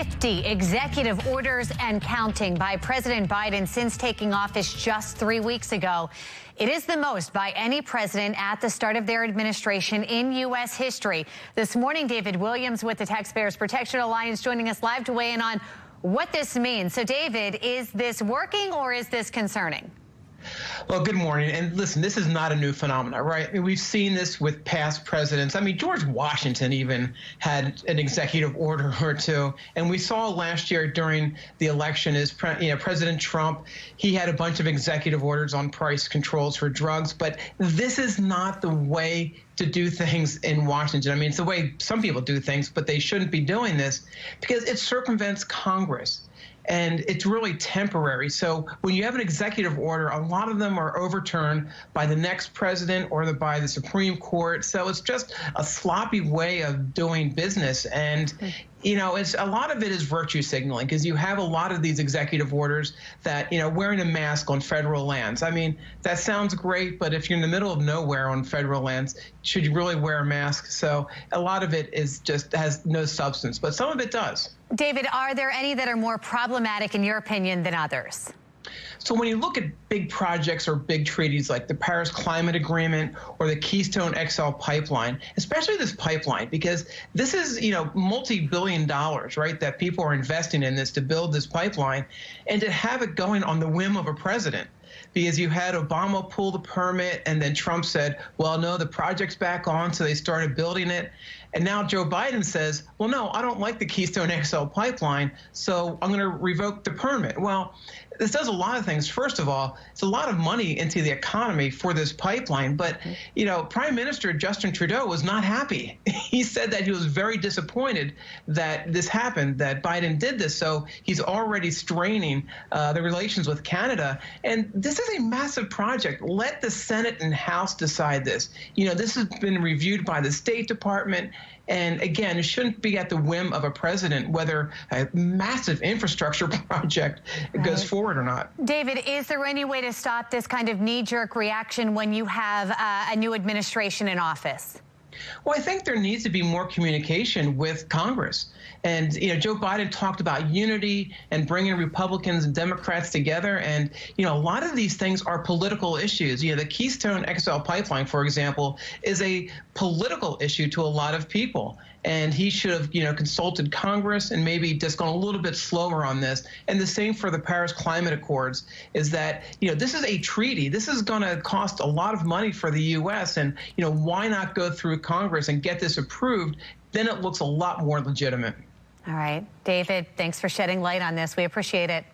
50 executive orders and counting by President Biden since taking office just 3 weeks ago. It is the most by any president at the start of their administration in U.S. history. This morning, David Williams with the Taxpayers Protection Alliance joining us live to weigh in on what this means. So, David, is this working or is this concerning? Well, good morning. And listen, this is not a new phenomenon, right? I mean, we've seen this with past presidents. I mean, George Washington even had an executive order or two. And we saw last year during the election is President Trump, he had a bunch of executive orders on price controls for drugs. But this is not the way to do things in Washington. I mean, it's the way some people do things, but they shouldn't be doing this because it circumvents Congress. And it's really temporary. So when you have an executive order, a lot of them are overturned by the next president or by the Supreme Court. So it's just a sloppy way of doing business. And you know, a lot of it is virtue signaling because you have a lot of these executive orders that, wearing a mask on federal lands. I mean, that sounds great, but if you're in the middle of nowhere on federal lands, should you really wear a mask? So a lot of it is just has no substance, but some of it does. David, are there any that are more problematic in your opinion than others? So when you look at big projects or big treaties like the Paris Climate Agreement or the Keystone XL pipeline, especially this pipeline, because this is, multi-billion dollars, right, that people are investing in this to build this pipeline and to have it going on the whim of a president. Because you had Obama pull the permit and then Trump said, well, no, the project's back on, so they started building it. And now Joe Biden says, well, no, I don't like the Keystone XL pipeline, so I'm going to revoke the permit. Well, this does a lot of things. First of all, it's a lot of money into the economy for this pipeline. But, Prime Minister Justin Trudeau was not happy. He said that he was very disappointed that this happened, that Biden did this. So he's already straining the relations with Canada. And this is a massive project. Let the Senate and House decide this. This has been reviewed by the State Department. And again, it shouldn't be at the whim of a president whether a massive infrastructure project goes forward or not. David, is there any way to stop this kind of knee-jerk reaction when you have a new administration in office? Well, I think there needs to be more communication with Congress. And, Joe Biden talked about unity and bringing Republicans and Democrats together. And, a lot of these things are political issues. The Keystone XL pipeline, for example, is a political issue to a lot of people. And he should have, consulted Congress and maybe just gone a little bit slower on this. And the same for the Paris Climate Accords is that, this is a treaty. This is going to cost a lot of money for the U.S. And, why not go through Congress and get this approved? Then it looks a lot more legitimate. All right. David, thanks for shedding light on this. We appreciate it.